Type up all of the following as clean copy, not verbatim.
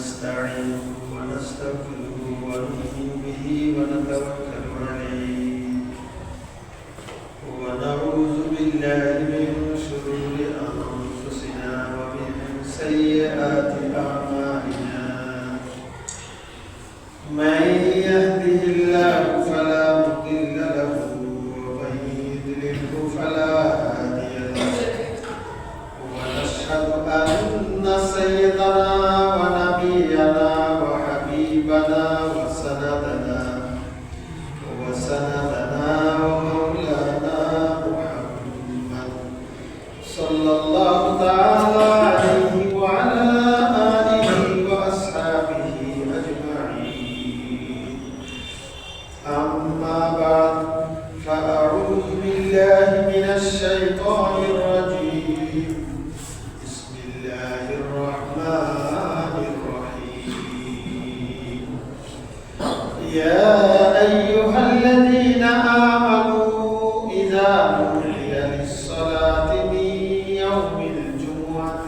ونستعينه ونستغفره ونؤمن به ونتوكل عليه ونعوذ بالله من شرور أنفسنا ومن سيئات أعمالنا من يهده الله فلا مضل له ومن يضلله فلا هادي له ونشهد أن سيدنا ونبينا وحبيبنا وسندنا ومولانا محمد صلى الله تعالى عليه وعلى آله وأصحابه أجمعين. أما بعد فأعوذ بالله من الشيطان الرجيم. بسم الله الرحمن الرحيم. يا أيها الذين آمنوا إذا نودي للصلاة من يوم الجمعة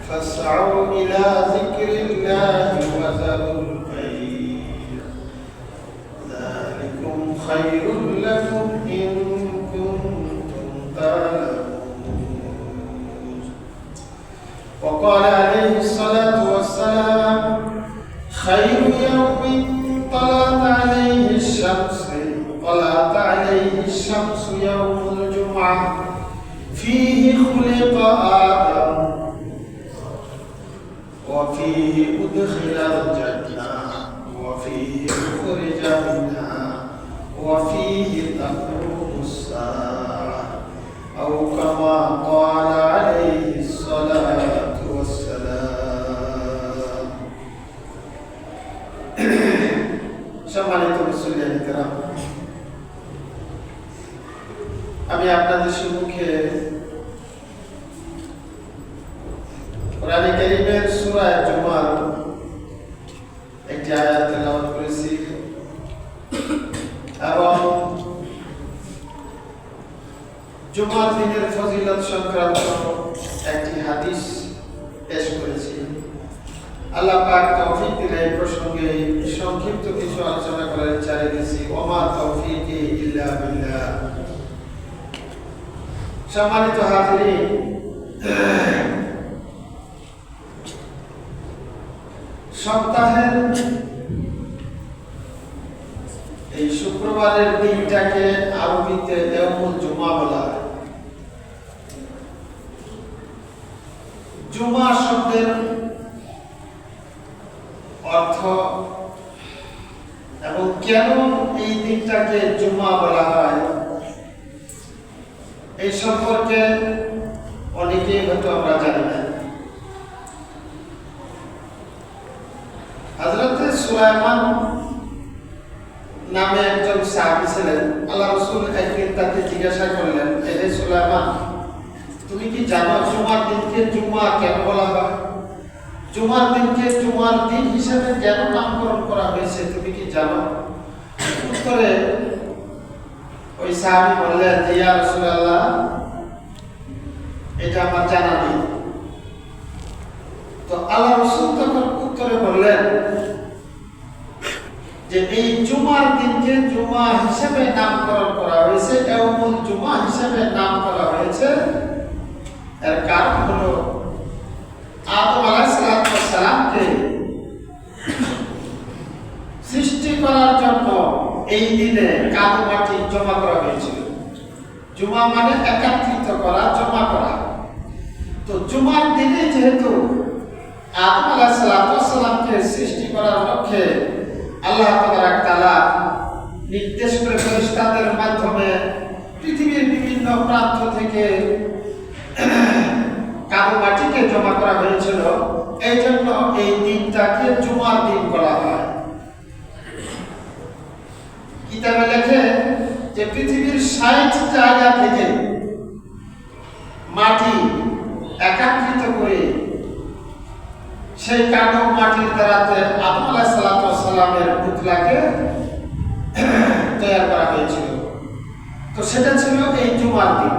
فاسعوا إلى ذكر الله وذروا البيع ذلكم خير لكم إن كنتم تعلمون. وقال عليه الصلاة والسلام: خير يوم طلعت عليه الشمس يوم الجمعة فيه خلق آدم وفيه أدخل الجنة وفيه أخرج منها وفيه تقوم الساعة أو كما قال عليه الصلاة والسلام. সম্মানিত মুসলিম کرام, আমি আপনাদের সম্মুখে কোরআনে কারীমের সূরা জুমার একটি আয়াত তেলাওয়াত করেছি এবং জুমার দিনের ফজিলত সংক্রান্ত একটি হাদিস পেশ করেছি। আল্লাহ পাক তৌফিক দিলে এই প্রসঙ্গে সংক্ষিপ্ত কিছু আলোচনা করার ইচ্ছা রেখেছি। ওমা তৌফিকি ইল্লা বিল্লাহ। সম্মানিত হাজিরিন, সপ্তাহের এই শুক্রবারের দিনটাকে আরবিতে ইয়াউমুল জুমা বলা হয়। জুমা শব্দের অর্থ এবং কেন এই দিনটাকে জুমা বলা হয় এই সম্পর্কে অনেকেই হয়তো আমরা জানি না। হযরত সুলাইমান নামে একজন সাহাবী ছিলেন। আল্লাহ রাসূল একদিন তাকে জিজ্ঞাসা করলেন, হে সুলাইমান, তুমি কি জানো জুমার দিনকে জুমা কেন বলা হয়? জুমার দিনকে জুমার দিন হিসেবে কেন নামকরণ করা হয়েছে তুমি কি জানো? উত্তরে ওই সাহাবী বললেন, ইয়া রাসূলুল্লাহ, এটা আমার জানা নেই। তো আল্লাহ রাসূল তখন উত্তরে বললেন যে এই জুমার দিনকে জুমা হিসেবে নামকরণ করা হয়েছে, ইয়াউমুল জুমা হিসেবে নাম করা হয়েছে। এর কারণ হলো আদম আলাইহিস সালামকে সৃষ্টি করার জন্য এই দিনে কাদো মাটি জমা করা হয়েছিল। জুমা মানে একত্রিত করা, জমা করা। তো জুমার দিনে যেহেতু আদম আলাইহিস সালামকে সৃষ্টি করার লক্ষ্যে আল্লাহ তাআলা নির্দেশ করে ফেরেশতাদের মাধ্যমে পৃথিবীর বিভিন্ন প্রান্ত থেকে কাদো মাটিকে জমা করা হয়েছিল, এই জন্য এই দিনটাকে জুমার দিন বলা হয়। কিতাবে লেখে যে পৃথিবীর ৬০ জায়গা থেকে মাটি একত্রিত করে সেই কাদো মাটির দ্বারাতে আদম আলাইহিস সালামের পুতলাকে তৈরি করা হয়েছিল। তো সেটা ছিল এই জুমার দিন।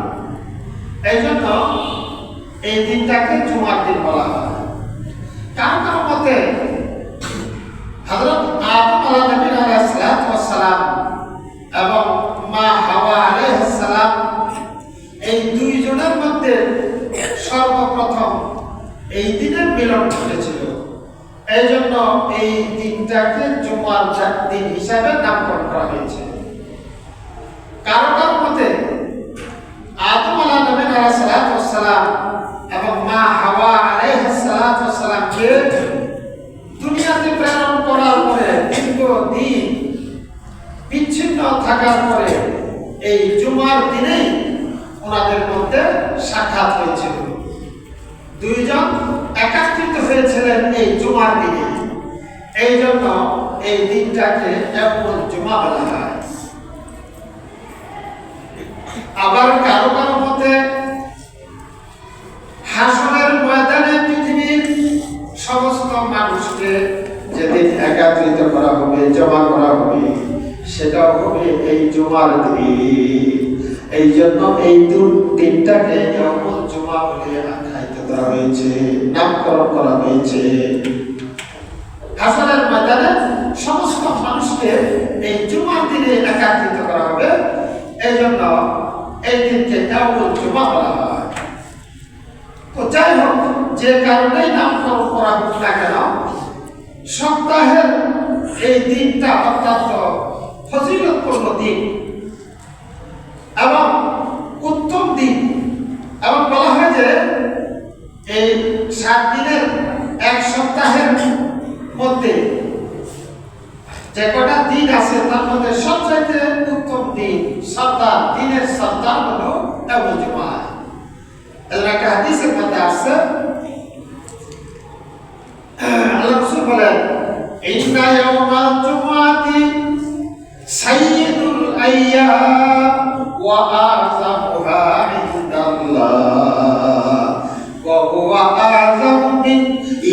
এই জন্য এই দিনটাকে জুমার দিন বলা হয়। কারো কারো মতে হযরত আদম আলাইহিস সালাম এবং মা হাওয়া আলাইহিস সালাম এই দুইজনের মধ্যে সর্বপ্রথম এই দিনের মিলন ঘটেছিল। এই জন্য এই দিনটাকে জুমার দিন হিসাবে নামকরণ করা হয়েছে। কারো কারো মতে আদম আলাইহিস সালাম এবং মা হাওয়া আলাইহিস সালামকে দুনিয়াতে প্রেরণ করার পরে দীর্ঘদিন বিচ্ছিন্ন থাকার পরে এই জুমার দিনেই ওনাদের মধ্যে সাক্ষাৎ হয়েছিল। দুইজন একত্রিত হয়েছিলেন এই জুমার দিনে। এই জন্য এই দিনটাকে ইয়াউমুল জুমা বলা হয়। আবার কারো কারো মতে হাসরের ময়দানে পৃথিবীর সমস্ত মানুষকে যেদিন একত্রিত করা হবে, জমা করা হবে, সেটাও হবে এই জুমার দিন। এই জন্য এই দিনটাকে ইয়াউমুল জুমা বলে আখ্যায়িত করা হয়েছে, নামকরণ করা হয়েছে। হাসরের ময়দানে সমস্ত মানুষকে এই জুমার দিনে একত্রিত করা হবে। এই জন্য এই দিনকে ইয়াউমুল জুমা বলা হয়। তো যাই হোক, যে কারণেই নামকরণ করা হোক না কেন, সপ্তাহের এই দিনটা অত্যন্ত ফজিলতপূর্ণ দিন এবং উত্তম দিন। এবং বলা হয় যে এই 7 দিনের এক সপ্তাহের মধ্যে যে কটা দিন আছে তার মধ্যে সবচাইতে উত্তম দিন, সপ্তাহ দিনের সপ্তাহ হলো ইয়াউমুল জুমা। একটা হাদিসের মধ্যে আছে, আল্লাহ রাসূল বলেন, ইন্না ইয়াউমাল জুমআতি সাইয়্যিদুল আইয়াম ওয়া আযামুহা ইনদাল্লাহ ওয়া হুয়া আযামু মিন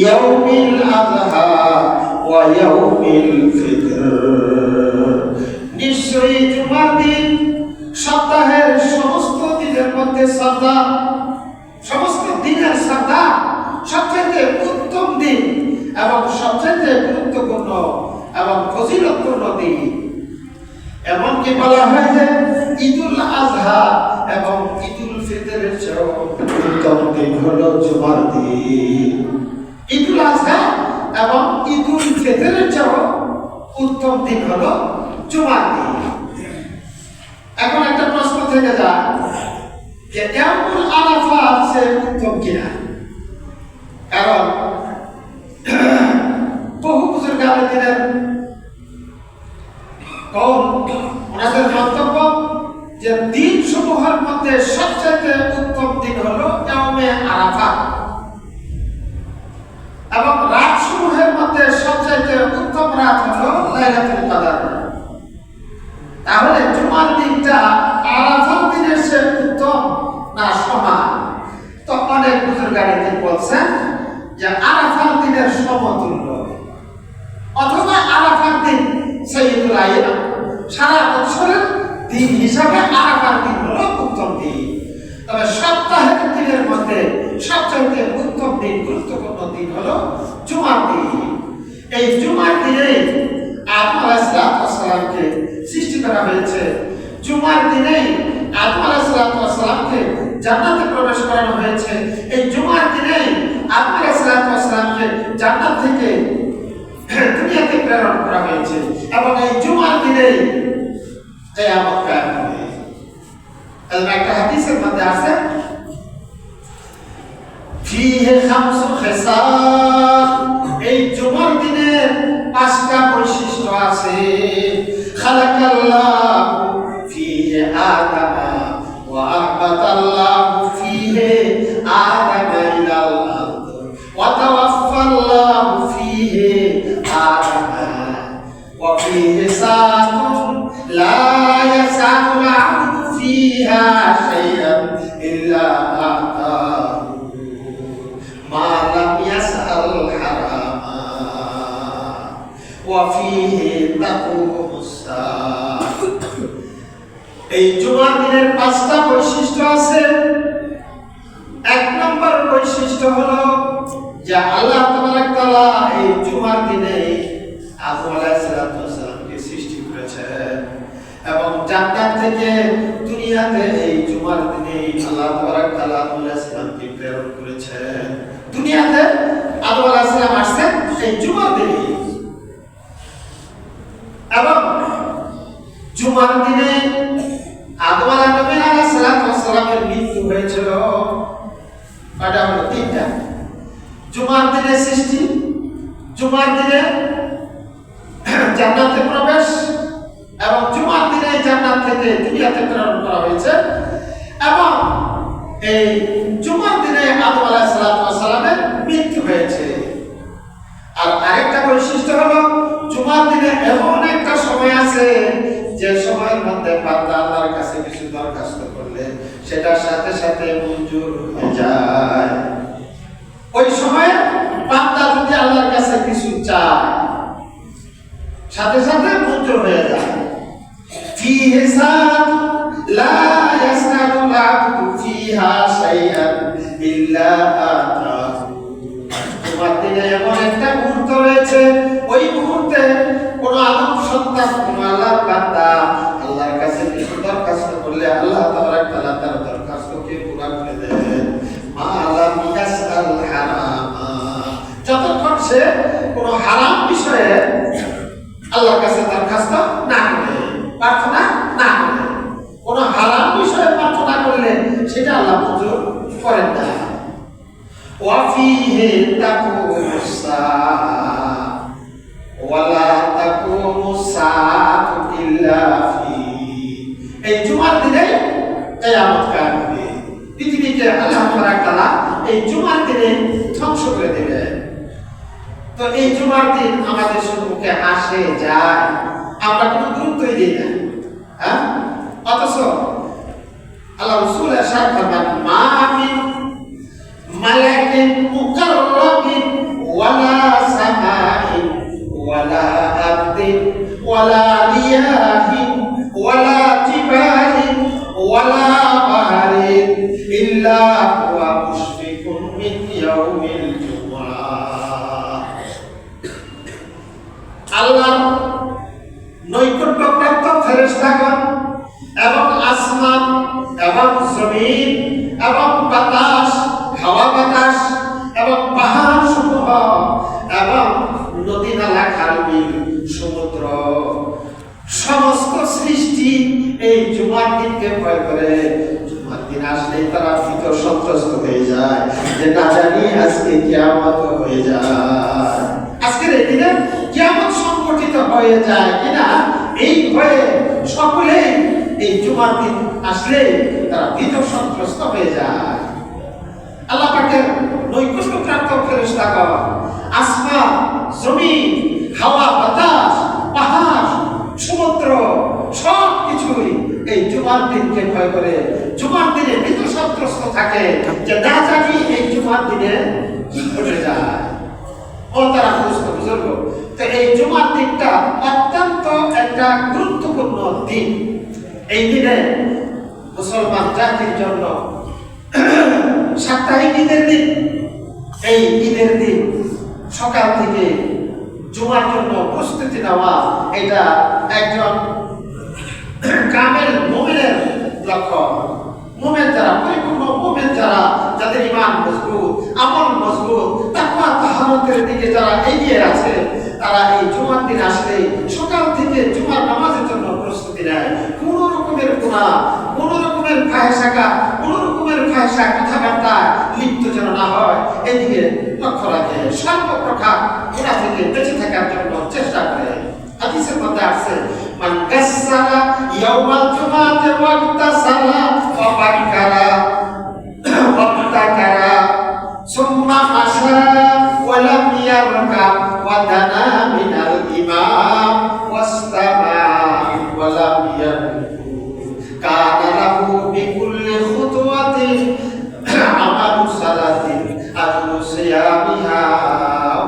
ইয়াউমিল আযহা ওয়া ইয়াউমিল ফিতর। নিশ্চয়ই জুমার দিন সপ্তাহের সমস্ত দিনের মধ্যে সর্দার, সমস্ত দিনের সর্দার, সবচেয়ে উত্তম দিন এবং সবচেয়ে গুরুত্বপূর্ণ এবং ফজিলতপূর্ণ দিন। এমনকি বলা হয় যে ঈদুল আজহা এবং ঈদুল ফিতরের চেয়েও উত্তম দিন হলো জুমার দিন। ঈদুল আজহা এবং ঈদুল ফিতরের চেয়েও উত্তম দিন হলো জুমার দিন। এখন একটা প্রশ্ন থেকে যায় যে ইয়াউমুল আরাফা সে উত্তম কিনা? কারণ বহু বুজুর্গানের দিনের ওনাদের মন্তব্য যে দিন সমূহের মধ্যে সবচেয়ে উত্তম দিন হলো ইয়াউমে আরাফা এবং রাত সমূহের মধ্যে সবচেয়ে উত্তম রাত হলো লাইলাতুল কদর। তাহলে জুমার দিনটা আরাফার দিনের চেয়ে উত্তম না সমান? তো অনেক বুজুর্গানের দিন বলছেন যে আরাফার দিনের সমতুল্য, অথবা আরাফার দিন সাইয়্যিদুল আইয়াম, সারা বছরের দিন হিসাবে আরাফার দিন হলো উত্তম দিন। তবে সপ্তাহের দিনের মধ্যে সবচেয়ে উত্তম দিন, গুরুত্বপূর্ণ দিন হলো জুমার দিন। এই জুমার দিনে আদম আলাইহিস সালামকে সৃষ্টি করা হয়েছে। জুমার দিনে আদম আলাইহিস সালামকে জান্নাতে প্রবেশ করানো হয়েছে। এই জুমার দিনে আদম আলাইহিস সালামকে জান্নাত থেকে দুনিয়াতে প্রেরণ করা হয়েছে এবং এই জুমার দিনে কিয়ামত কায়েম হবে। একটা হাদিসের মধ্যে আছে, ফিহি খামসু খিসাল, এই জুমার দিনের 5টা বৈশিষ্ট্য আছে। খালাকাল্লাহু ফিহি আদামা ওয়া আহবাতাল্লাহু ফিহি আদামা ইলাল আরদ ওয়া তাওয়াফফাল্লাহু ফিহি আদামা ওয়া ফিহি সাআতুন লা ইয়াসআলু আল-'abdu ফিহা শাইআন ইল্লা আ'তাহু মা লাম ইয়াসআল হারামা ওয়া ফিহি তাকুমুস সাআহ। এই জুমার দিনের 5টা বৈশিষ্ট্য আছে। 1 নম্বর বৈশিষ্ট্য হলো যে আল্লাহ তাবারাক থেকে দুনিয়াতে এই জুমার দিনে আল্লাহ তাবারক তাআলা আদম আলাইহিস সালামকে প্রেরণ করেছেন। দুনিয়াতে আদম আলাইহিস সালাম আসছেন এই জুমার দিনে, এবং জুমার দিনে আদম আলাইহিস সালামের মৃত্যু হয়েছিল। এটা হলো তিনটা। জুমার দিনে সৃষ্টি, জুমার দিনে জান্নাতে প্রবেশ, এবং জুমার দিনে জান্নাত থেকে দুনিয়াতে প্রেরণ করা হয়েছে। এবং এই জুমার দিনে আদম আলাইহিস সালামের মৃত্যু হয়েছে। আর আরেকটা বৈশিষ্ট্য হলো জুমার দিনে এমন একটা সময় আছে যে সময়ের মধ্যে বান্দা আল্লাহর কাছে কিছু দরখাস্ত করলে সেটার সাথে সাথে মঞ্জুর হয়ে যায়। ওই সময় বান্দা যদি আল্লাহর কাছে কিছু চায় সাথে সাথে মঞ্জুর হয়ে যায়। ফিহি সাআত লা ইয়াসআলু আল-আবদু ফিহা শাইআন ইল্লা আতাহু। জুমার দিনে এমন একটা মুহূর্ত রয়েছে, ওই মুহূর্তে কোন আদম সন্তান, কোন আল্লাহর বান্দা আল্লাহর কাছে কিছু দরখাস্ত করলে আল্লাহ তাবারক তাআলা তার দরখাস্তকে পুরা করে দেন। মা লাম ইয়াসআল হারামা, যতক্ষণ সে কোন হারাম বিষয়ে আল্লাহর কাছে দরখাস্ত না করে, প্রার্থনা না করে, কোন হারাম বিষয়ে প্রার্থনা করলে সেটা আল্লাহ মঞ্জুর করেন না। ওয়াফিহি তাকুমুস সাআ ওয়ালা তাকুমুস সাআতু ইল্লা ফি। এই জুমার দিনে কিয়ামত কায়েম হবে। পৃথিবীকে আল্লাহ তাবারক তাআলা এই জুমার দিনে ধ্বংস করে দেবে। তো এই জুমার দিন আমাদের সম্মুখে আসে যায়, আমরা কোনো গুরুত্বই দিই না। হ্যাঁ, অথচ আল্লাহ রাসূল ارشاد ফরমান, মা মিন মালাকিন মুকাররাবিন ওয়ালা সামাইন ওয়ালা আবদিন ওয়ালা রিয়াহিন ওয়ালা জিবালিন ওয়ালা বাহরিন ইল্লা হুয়া মুশফিকুন মিন ইয়াউমিল জুমআহ। আল্লাহর নৈকট্যপ্রাপ্ত ফেরেশতাগণ এবং আসমান এবং জমিন এবং বাতাস, হাওয়া বাতাস এবং পাহাড় সমূহ এবং নদী নালা খাল-বিল সমুদ্র, সমস্ত সৃষ্টি এই জুমার দিনকে ভয় করে। জুমার দিন আসলেই তারা ভীত সন্ত্রস্ত হয়ে যায় যে না জানি আজকে কিয়ামত হয়ে যায়, আজকের এই দিনে কিয়ামত সংঘটিত হয়ে যায় কিনা এই ভয়ে সকলেই এই জুমার দিন আসলে তারা ভীত সন্ত্রস্ত হয়ে যায়। আল্লাহ পাকের নৈকট্যপ্রাপ্ত ফেরেশতাগণ আসমান, জমিন, হাওয়া বাতাস, পাহাড়, সমুদ্র সব কিছুই এই জুমার দিনকে ভয় করে। জুমার দিনে ভীত সন্ত্রস্ত থাকে যে না জানি এই জুমার দিনে কি ঘটে যায়। ও তারা বুঝুর্গ, তো এই জুমার দিনটা অত্যন্ত একটা গুরুত্বপূর্ণ দিন। এই দিনে মুসলমান জাতির জন্য সাপ্তাহিক ঈদের দিন। এই ঈদের দিন সকাল থেকে জুমার জন্য প্রস্তুতি নেওয়া, এটা একজন কামেল মুমিনের লক্ষণ। মুমিন যারা, পরিপূর্ণ মুমিন যারা, যাদের ঈমান মজবুত, আমল মজবুত, তাকওয়া তাহারতের দিকে যারা এগিয়ে আছে, তারা এই জুমার দিন আসলে সকাল থেকে জুমার নামাজের জন্য প্রস্তুতি নেয়। কোনো রকমের গুনাহ, কোনো রকমের ফাহিশা, কোনো রকমের ফাহিশা কথাবার্তা লিপ্ত যেন না হয়, এদিকে লক্ষ্য রাখে। সর্বপ্রকার গুনাহ থেকে বেঁচে থাকার জন্য চেষ্টা করে। হাদিসের মধ্যে আছে, মান গাসসালা ইয়াউমাল জুমাতি ওয়াগতাসালা ওয়া বাক্কারা ওয়াবতাকারা সুম্মা মাশা ওয়া লাম ইয়ারকাব ওয়া দানা মিনাল ইমাম ওয়াস্তামা ওয়া লাম ইয়ারকু কানা লাহু বিকুল্লি খুতওয়াতিন আমালু সালাতিন আজরু সিয়ামিহা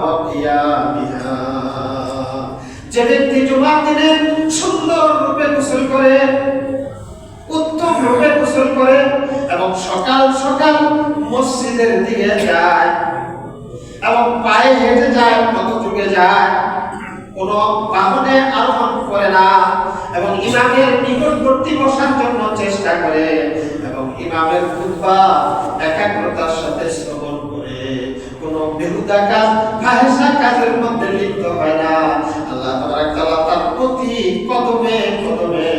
ওয়া কিয়ামিহা। যে ব্যক্তি জুমার দিনে সুন্দর রূপে গোসল করে, উত্তম রূপে গোসল করে এবং সকাল সকাল মসজিদের দিকে যায় এবং পায়ে হেঁটে যায়, পদযুগে যায়, কোনো বাহনে আরোহণ করে না এবং ইমামের নিকটবর্তী বসার জন্য চেষ্টা করে এবং ইমামের খুতবা একাগ্রতার সাথে শ্রবণ করে, কোনো বেহুদা কাজ ফাহিশা কাজের মধ্যে লিপ্ত হয় না। আল্লাহ তাআলা তার প্রতি কদমে কদমে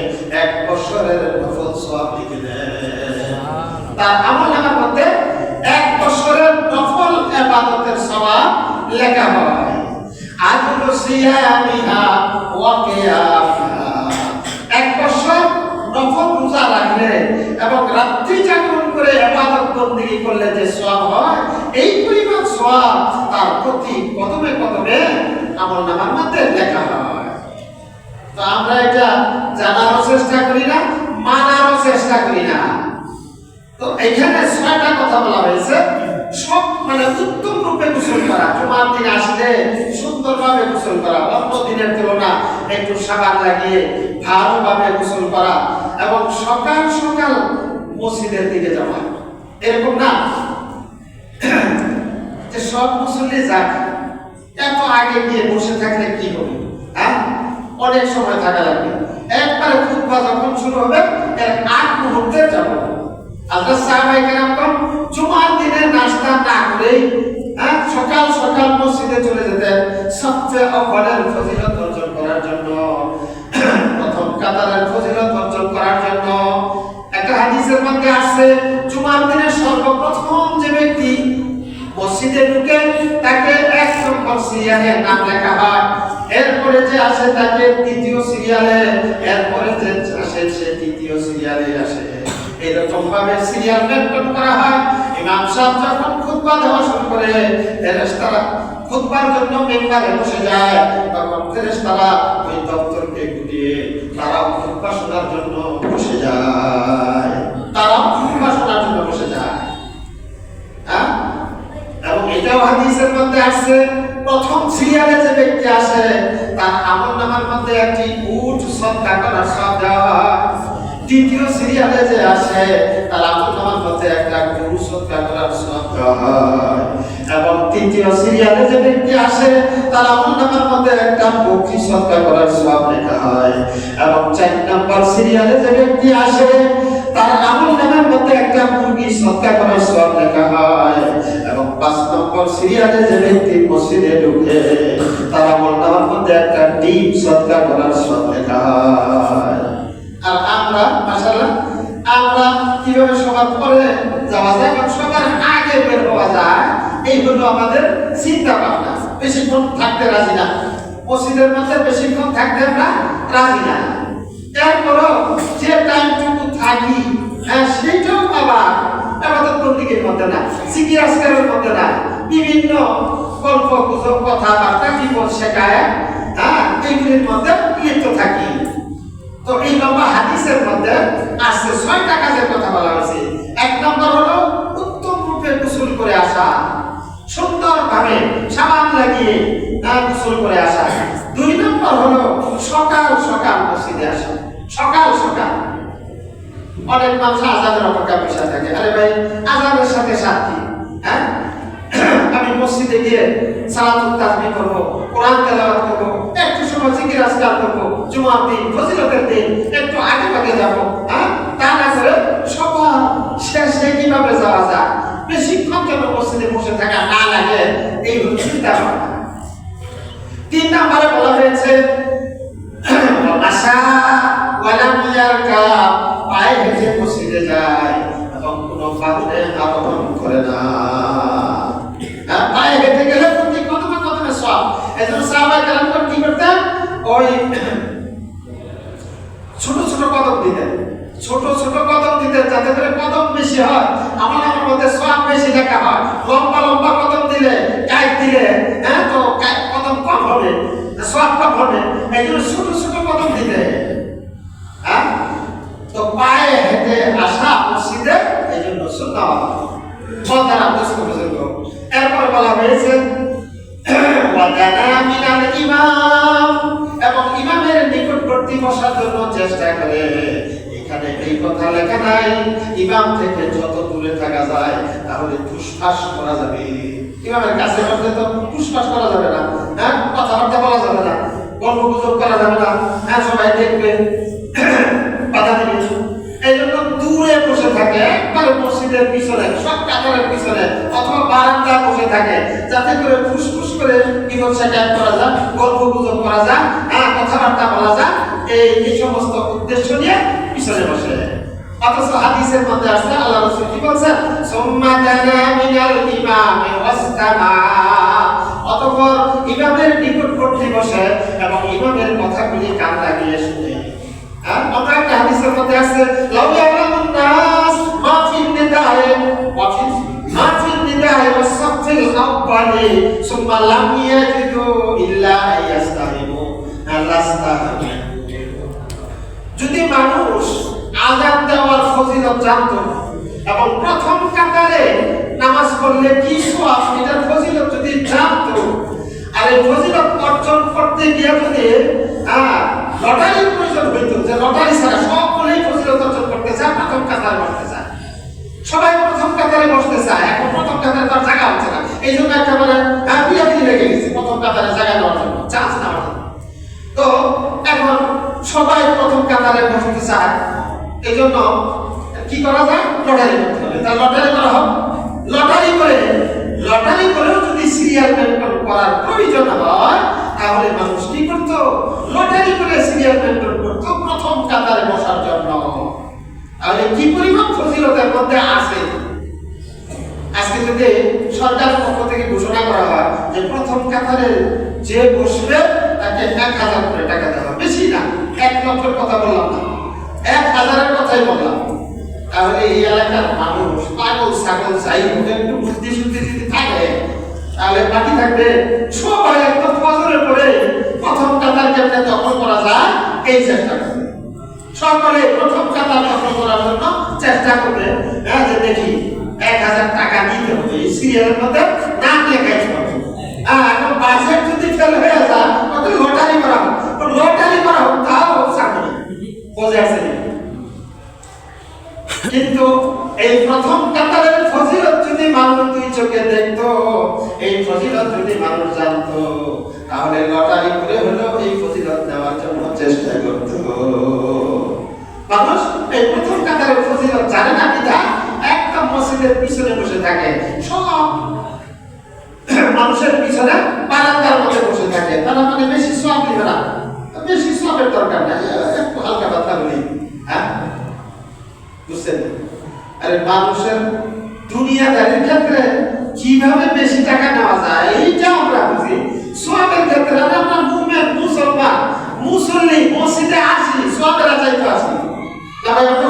1 বছরের নফল সওয়াব লিখে দেন। তার আমলনামার মধ্যে 1 বছরের নফল ইবাদতের সওয়াব লেখা হয়। আজরু সিয়ামিহা ওয়া কিয়ামিহা, 1 বছর নফল রোজা রাখলে এবং রাত্রি জাগরণ করে ইবাদত বندگی করলে যে সওয়াব হয়, এই পরিমাণ সওয়াব তার প্রতি কদমে কদমে আমলনামার মধ্যে লেখা হয়। তো আমরা এটা জানারও চেষ্টা করি না, মানারও চেষ্টা করি না। তো এখানে 6টা কথা বলা হয়েছে। সব মানে উত্তম রূপে গোসল করা, জুমার দিন আসলে সুন্দরভাবে গোসল করা, অন্য দিনের তুলনা একটু সাবান লাগিয়ে ভালোভাবে গোসল করা এবং সকাল সকাল মসজিদের দিকে যাওয়া। এরকম না যে সব মুসল্লি যাক, এত আগে গিয়ে বসে থাকলে কি হবে? হ্যাঁ, অনেক সময় থাকা লাগবে। একবারে খুতবা যখন শুরু হবে এর আগ মুহূর্তে যাবো। আল্লাহ সাহাবায়ে কেরাম জুমার দিনে নাস্তা না করেই সকাল সকাল মসজিদে চলে যেতেন সবচেয়ে আউয়ালের ফজিলত অর্জন করার জন্য, প্রথম কাতারের ফজিলত অর্জন করার জন্য। একটা হাদিসের মধ্যে আছে জুমার দিনে সর্বপ্রথম যে ব্যক্তি মসজিদে ঢুকে তাকে 1 নম্বর সিরিয়ালে নাম লেখা হয়, এরপরে যে আসে তাকে 2য় সিরিয়ালে, এরপরে যে আসে সে 3য় সিরিয়ালে আসে। এরকম ভাবে সিরিয়াল মেনটেন করা হয়। ইমাম সাহেব যখন খুতবা দেওয়া শুরু করে, ফেরেশতারা খুতবার জন্য মিম্বারে বসে যায়, তখন ফেরেশতারা ওই দপ্তরকে গুটিয়ে তারাও খুতবা শোনার জন্য বসে যায়, তারাও খুতবা শোনার জন্য বসে যায়। হ্যাঁ, এবং এটাও হাদিসের মধ্যে আসছে প্রথম সিরিয়ালে যে ব্যক্তি আসে তার আমলনামার মধ্যে একটি উট সদকা করার সওয়াব দেওয়া হয়। 2য় সিরিয়ালে যে আসে তার আমলনামার মধ্যে একটা গরু সদকা করার সওয়াব দেওয়া হয় এবং 3য় সিরিয়ালে যে ব্যক্তি আসে তার আমলনামার মধ্যে একটা বকরি সদকা করার সওয়াব লেখা হয় এবং 4 নম্বর সিরিয়ালে যে ব্যক্তি আসে তার আমলনামার মধ্যে একটা মুরগি সদকা করার সওয়াব লেখা হয় এবং 5 নম্বর সিরিয়ালে যে ব্যক্তি মসজিদে ঢুকে তার আমলনামার মধ্যে একটা ডিম সদকা করার সওয়াব লেখা হয়। আর আমরা মাশাআল্লাহ আমরা কিভাবে সবার পরে যাওয়া যায় এবং সবার আগে বের হওয়া যায়, এই হলো আমাদের চিন্তা ভাবনা। বেশিক্ষণ থাকতে রাজি না, মসজিদের মধ্যে বেশিক্ষণ থাকতে আমরা রাজি না। এরপরও যে টাইমটুকু থাকি সেইটাও আবার ইবাদত বন্দেগীর মধ্যে না, জিকির আজকারের মধ্যে না, বিভিন্ন গল্প গুজব কথাবার্তা বিপদ শেখায় এইগুলির মধ্যে লিপ্ত থাকি। তো এই লম্বা হাদিসের মধ্যে আসছে 6টা কাজের কথা বলা হয়েছে। 1 নম্বর হলো উত্তম রূপে গোসল করে আসা, সুন্দরভাবে সাবান লাগিয়ে গোসল করে আসা। 2 নম্বর হলো সকাল সকাল মসজিদে আসা, সকাল সকাল। অনেক মানুষ আযানের অপেক্ষা বসে থাকে, আরে ভাই আযানের সাথে সাথী, হ্যাঁ আমি মসজিদে গিয়ে সালাতুত তাসবিহ করব, কোরআন তেলাওয়াত করব, একটু সময় জিকির আজকার করব, জুমার দিন ফজিলতের দিন একটু আগে আগে যাব। তা না করে সবার শেষে কিভাবে যাওয়া যায়, বেশিক্ষণ যেন মসজিদে বসে থাকা না লাগে, এই হলো চিন্তা ভাবনা। 3 নম্বরে বলা হয়েছে আশা ওয়ালাম ইয়ারকা, পায়ে হেঁটে মসজিদে যায় এবং কোনো বাহনে আরোহণ করে না। পায়ে হেঁটে গেলে প্রতি কদমে কদমে সওয়াব। এজন্য সাহাবায়ে কেরাম কি করতেন, ওই ছোট ছোট কদম দিতেন, ছোট ছোট কদম দিতেন যাতে করে কদম বেশি হয়, আমার মধ্যে সওয়াব বেশি লেখা হয়। লম্বা লম্বা কদম দিলে কাইট দিলে তো কদম কম হবে, সওয়াব কম হবে। এই জন্য ছোট ছোট কদম দিতে। তো পায়ে হেঁটে আসা মসজিদে এই জন্য সুন্নাত বদারা দোস্ত বুজুর্গ। এরপর বলা হয়েছে ওয়াদানা মিনাল ইমাম, এবং ইমামের নিকটবর্তী বসার জন্য চেষ্টা করে। এখানে এই কথা লেখা নাই ইমাম থেকে যত দূরে থাকা যায় তাহলে ফুসফাস করা যাবে। ইমামের কাছে বসলে তো ফুসফাস করা যাবে না, কথাবার্তা বলা যাবে না। গুজব করা যাবে না, হ্যাঁ সবাই দেখবে, বাধা দিবে। এই জন্য দূরে বসে থাকে, একবারে মসজিদের পিছনে, সব কাতারের পিছনে অথবা বারান্দায় বসে থাকে, যাতে করে ফুসফুস করে বিপদ শেখায়ত করা যায়, গল্প গুজব করা যায়, হ্যাঁ কথাবার্তা বলা যায়, এই সমস্ত উদ্দেশ্য নিয়ে পিছনে বসে। অথচ হাদিসের মধ্যে আছে আল্লাহ রাসূল কি বলছেন, সুম্মা দানা মিনাল ইমামি ওয়াসতামা, অতঃপর ইমামের নিকটবর্তী বসে এবং ইমামের কথাগুলি কান লাগিয়ে শুনে। অন্য একটা হাদিসের মধ্যে আছে, লাউ ইয়ালামুন নাস মা ফিন নিদায়ে মা ফিন নিদায়ে ওয়াসফিল আউয়ালি সুম্মা লাম ইয়াজিদু ইল্লা ইয়াস্তাহিমু আল্লাস্তাহিমু। যদি মানুষ আযান দেওয়ার ফজিলত জানতো এবং প্রথম কাতারে নামাজ পড়লে কি সওয়াব এটার ফজিলত যদি জানতো, আর এই ফজিলত অর্জন করতে গিয়ে যদি লটারির প্রয়োজন হইতো, যে লটারি ছাড়া সকলেই ফজিলত অর্জন করতে চায়, প্রথম কাতারে বসতে চায়, সবাই প্রথম কাতারে বসতে চায়, এখন প্রথম কাতারে তার জায়গা হচ্ছে না, এই জন্য একেবারে বিরতি লেগে গেছে প্রথম কাতারে জায়গা নেওয়ার জন্য, চান্স নেওয়ার জন্য। তো এখন সবাই প্রথম কাতারে বসতে চায়, এই জন্য কি করা যায়, লটারি করতে হবে। তার লটারি করা হোক, লটারি করেও যদি সিরিয়াল মেনটেন করার প্রয়োজন হয়, তাহলে মানুষ কি করতো, লটারি করে সিরিয়াল মেনটেন করতো প্রথম কাতারে বসার জন্য। তাহলে কি পরিমাণ ফজিলতের মধ্যে আছে। আজকে যদি সরকারের পক্ষ থেকে ঘোষণা করা হয় যে প্রথম কাতারে যে বসবে তাকে 1000 করে টাকা দেওয়া হবে, বেশি না, 1 লক্ষের কথা বললাম না, 1000-এর কথাই বললাম, তাহলে এই এলাকার মানুষ পাগল ছাগল যাই হোক একটু বুদ্ধি শুদ্ধি যদি থাকে, তাহলে বাকি থাকবে সবাই একদম ফজরের পরে প্রথম কাতার কেমনে দখল করা যায় এই চেষ্টা করবে। সকলে প্রথম কাতার দখল করার জন্য চেষ্টা করবে, যে দেখি 1000 টাকা দিতে হবে, এই সিরিয়ালের মধ্যে নাম লেখাইতে হবে। এখন বাজেট যদি ফেল হয়ে যায়, তাহলে লটারি করা হোক, তাও সামনে বোঝা আছে। কিন্তু এই প্রথম কাতারের ফজিলত যদি মানুষ দুই চোখে দেখতো, এই ফজিলত যদি মানুষ জানতো, তাহলে লটারি করে হলেও এই ফজিলত নেওয়ার জন্য চেষ্টা করতো। মানুষ এই প্রথম কাতারের ফজিলত জানে না, কিনা একদম মসজিদের পিছনে বসে থাকে, সব মানুষের পিছনে বারান্দার মধ্যে বসে থাকে, তারা মানে বেশি সওয়াব দিবে না, বেশি সওয়াবের দরকার নাই, একটু হালকা পাতলা বলি, হ্যাঁ বুঝছেন। আরে মানুষের দুনিয়াদারির ক্ষেত্রে কিভাবে বেশি টাকা নেওয়া যায় এইটা আমরা বুঝি, সওয়াবের ক্ষেত্রে আমরা মুমিন মুসলমান মুসল্লি মসজিদে আসি, সওয়াবের আশায় তো আসি না ভাই, অন্য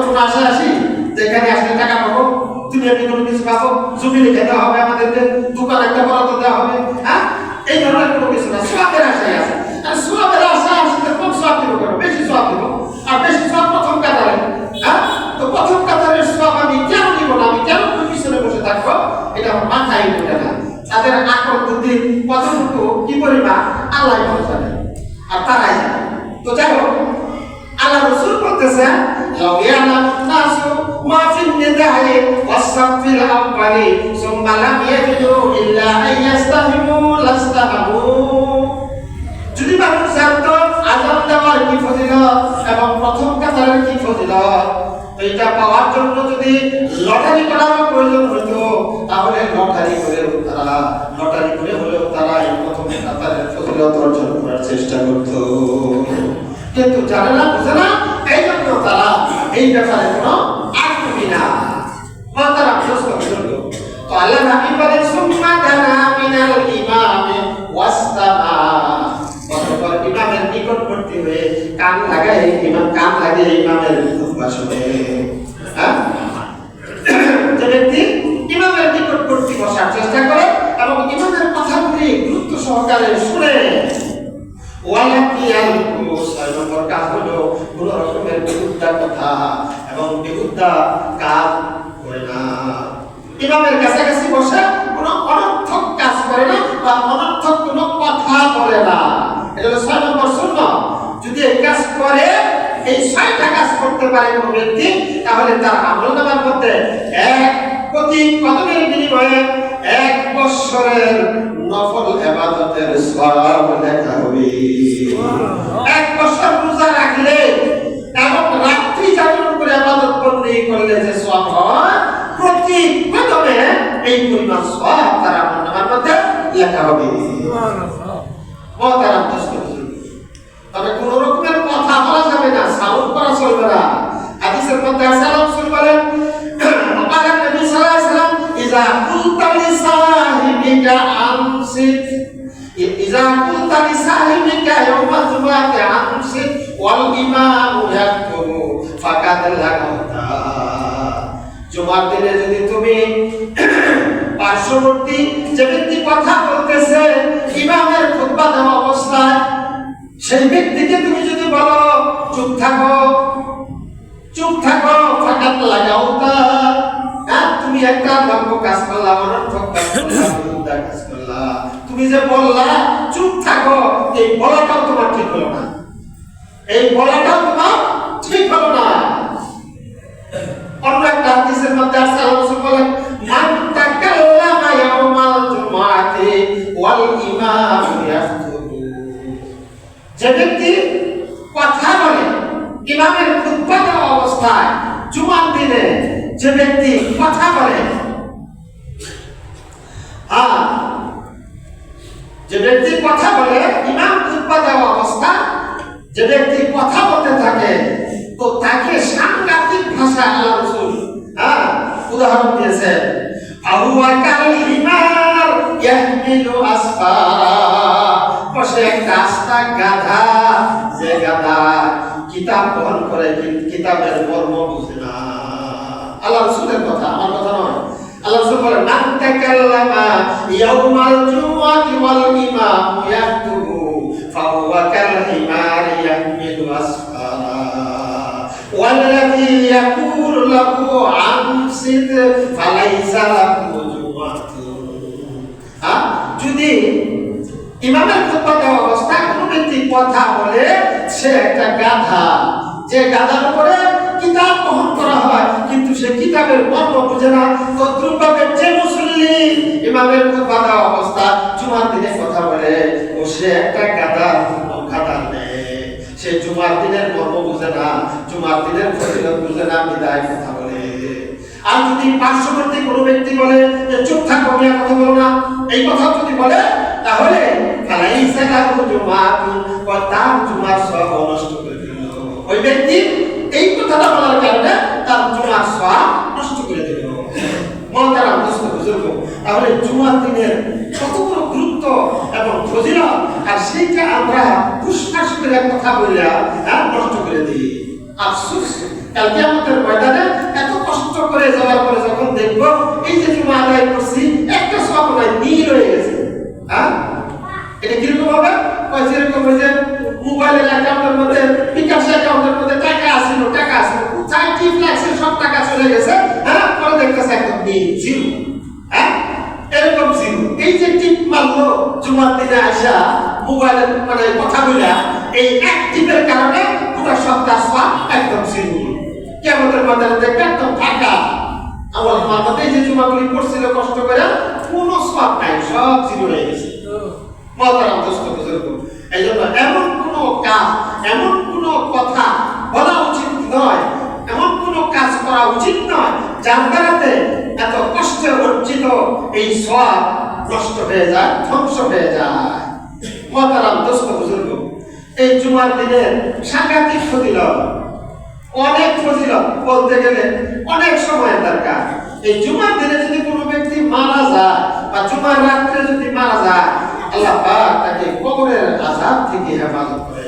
কোনো আশায় আসি যেখানে আসলে টাকা পাবো, দুনিয়াতে কোনো কিছু পাবো, জমি লিখে দেওয়া হবে, আমাদেরকে দোকান একটা বরাদ্দ দেওয়া হবে, হ্যাঁ এই ধরনের কোনো কিছু না, সওয়াবের আশায় আছে। আর সওয়াবের আশায় আসলে কম সওয়াব দিব কেন, বেশি সওয়াব দিব, আর বেশি সওয়াব প্রথম কাতারে, হ্যাঁ তো প্রথম কাতারের সওয়াব আমি কেন দিব না, আমি কেন পিছনে বসে থাকবো, এটা আমার মাথায় ঢোকে না। তাদের আকল বুদ্ধি কতটুকু কি পরিমাণ আল্লাহ ভালো জানে, আর তারাই জানে। তো যাই হোক, আল্লাহ রাসূল বলতেছেন, লাউ ইয়ালামুন নাসু মা ফিন নিদাই ওয়াসফিল আউয়ালি সুম্মা লাম ইয়াজিদু ইল্লা আইয়াস্তাহিমু লাস্তাহামু। যদি মানুষ জানতো আযান দেওয়ার কি ফজিলত এবং প্রথম কাতারের কি ফজিলত, এটা পাওয়ার জন্য যদি লটারি করার প্রয়োজন হতো, তাহলে লটারি করে হলেও তারা এই প্রথম কাতারের ফজিলত অর্জন করার চেষ্টা করত। কিন্তু জানে না, বুঝে না, এই জন্য তারা এই ব্যাপারে কোনো আগ্রহী না, তারা বিরস্ত হইল। তো আল্লাহ নবী বলেন, সুম্মা দানা মিনাল ইমামি ওয়াসতামা, অতঃপর ইমামের নিকটবর্তী হয়ে কান লাগিয়ে ইমামের খুতবা শুনে। যে ব্যক্তি ইমামের নিকটবর্তী বসার চেষ্টা করে এবং ইমামের কথাগুলি গুরুত্ব সহকারে শুনে, কাজ হলো কোন রকমের বেহুদা কথা এবং বেহুদা কাজ করে না, ইমামের কাছাকাছি বসে কোন অনর্থক কাজ করে না বা অনর্থক কোন কথা বলে না। এটা হলো 6 নম্বর সুন্নাহ। যদি এই কাজ করে, এই 6টা কাজ করতে পারে কোন ব্যক্তি, তাহলে তার আমলনামার মধ্যে প্রতি কদমের বিনিময়ে 1 বছর বছরের নফল ইবাদতের সওয়াব লেখা হবে। 1 বছর রোজা রাখলে এবং রাত্রি জাগরণ করে ইবাদত করলে যে সওয়াব হয়, প্রতি কদমে এই পরিমাণ সওয়াব তার আমলনামার মধ্যে লেখা হবে। মহতারাম দোস্ত, তবে কোন রকমের কথা বলা যাবে না, সাউন্ড করা চলবে না। হাদিসের মধ্যে সালাম সুল বলেন, আল্লাহ নবী সাল্লাল্লাহু আলাইহি ওয়াসাল্লাম, ইজা কুলতা লিসাহিবিকা আমসিক, ইজা কুলতা লিসাহিবিকা ইয়াউমাল জুমআতি আমসিক ওয়াল ইমামু ইয়াকতুবু ফাকাদ লাগাউতা। জুমার দিনে যদি তুমি পার্শ্ববর্তী যে ব্যক্তি কথা বলতেছে ইমামের খুতবা দেওয়া অবস্থায়, সেই ব্যক্তিকে তুমি যদি বলো চুপ থাকো, চুপ থাকো, ফাকাত লাগাউতা, তুমি একটা লম্ব কাজ করলা, অনর্থক কাজ করলা, বিরুদ্ধা কাজ করলা। তুমি যে বললা চুপ থাকো, এই বলাটাও তোমার ঠিক হলো না, এই বলাটাও তোমার ঠিক হলো না। অন্য একটা হাদিসের মধ্যে রাসূল বলেন, মান তাকাল্লামা ইয়াউমাল জুমআতি ওয়াল ইমামু ইয়াখতুবু, যে ব্যক্তি কথা বলে ইমামের খুতবা দেওয়া অবস্থায়, জুমার দিনে যে ব্যক্তি কথা বলে, যে ব্যক্তি কথা বলে ইমাম খুতবা দেওয়া অবস্থা, যে ব্যক্তি কথা বলতে থাকে, তো তাকে সাংঘাতিক ভাষায় আল্লাহ রাসূল উদাহরণ দিয়েছেন। আহুয়া কাল হিমার ইয়াহমিলু আসফারা, বসে একটা আস্তা গাধা, যে গাধা কিতাব বহন করে কিতাবের মর্ম বুঝে না। আল্লাহ রাসূলের কথা, আমার কথা নয়। আল্লাহ রাসূল বলেন, মান তাকাল্লামা ইয়াউমাল জুমআতি ওয়াল ইমামু ইয়াকতুবু ফাহুয়া কাল হিমার ইয়াহমিলু আসফারা ওয়াল্লাযী ইয়াকুলু লাহু আমসিত ফালাইসা লাহু জুমআতুন। যদি ইমামের খুতবা দেওয়া অবস্থায় কোনো ব্যক্তি কথা বলে, সে একটা গাধা, যে গাধার উপরে কিতাব বহন করা হয় কিন্তু সে কিতাবের মর্ম বুঝে না। তদ্রূপভাবে যে মুসল্লি ইমামের খুতবা দেওয়া অবস্থা জুমার দিনে কথা বলে, ও সে একটা গাধা, গাধার নেই, সে জুমার দিনের মর্ম বুঝে না, জুমার দিনের ফজিলত বুঝে না, বিদায় কথা বলে। আর যদি পার্শ্ববর্তী কোনো ব্যক্তি বলে যে চুপ থাকো, মিয়া কথা বলো না, এই কথা যদি বলে, তাহলে ফালাইসা লাহু জুমআতুন, তার জুমার সওয়াব নষ্ট করে দিল। ওই ব্যক্তি এই কথাটা বলার কারণে তার জুমার সওয়াব নষ্ট করে দিল। মহতারাম দোস্ত বুজুর্গ, তাহলে জুমার দিনের কত বড় গুরুত্ব এবং ফজিলত, আর সেইটা আমরা ফুসফাস করে কথা বললে নষ্ট করে দিই। আফসোস, কালকে আমাদের ময়দানে এত কষ্ট করে যাওয়ার পরে যখন দেখবো এই যে জুমা আদায় করছি, একটা সওয়াব নাই, নীল হয়ে গেছে। এটা কিরকম হবে? যেরকম ওই যে মোবাইলের অ্যাকাউন্টের মধ্যে, বিকাশ অ্যাকাউন্টের মধ্যে টাকা আসছিল, চাই টিপ লাগছে, সব টাকা চলে গেছে, পরে দেখতেছে একদম নীল, জিরো। এরকম জিরো। এই যে টিপ মারলো জুমার দিনে আসা মোবাইলের মানে কথা বলা, এই এক টিপের কারণে পুরো সপ্তাহ সওয়াব একদম জিরো। কিয়ামতের ময়দানে দেখবে একদম ফাঁকা। আমার মাথাতে যে জুমাগুলি পড়ছিল কষ্ট করে, কোনো সওয়াব নাই, সব জিরো হয়ে গেছে। মহতারাম দোস্ত বুজুর্গ, এই জন্য এমন কোনো কাজ, এমন কোনো কথা বলা উচিত নয়, এমন কোনো কাজ করা উচিত নয় যার দ্বারাতে এত কষ্টে অর্জিত এই সওয়াব নষ্ট হয়ে যায়, ধ্বংস হয়ে যায়। মহতারাম দোস্ত বুজুর্গ, এই জুমার দিনের সাংঘাতিক ফজিলত, অনেক ফজিলত বলতে গেলে অনেক সময় দরকার। এই জুমার দিনে যদি কোনো ব্যক্তি মারা যায় বা জুমার রাত্রে যদি মারা যায়, আল্লাহ পাক তাকে কবরের আযাব থেকে হেফাজত করে।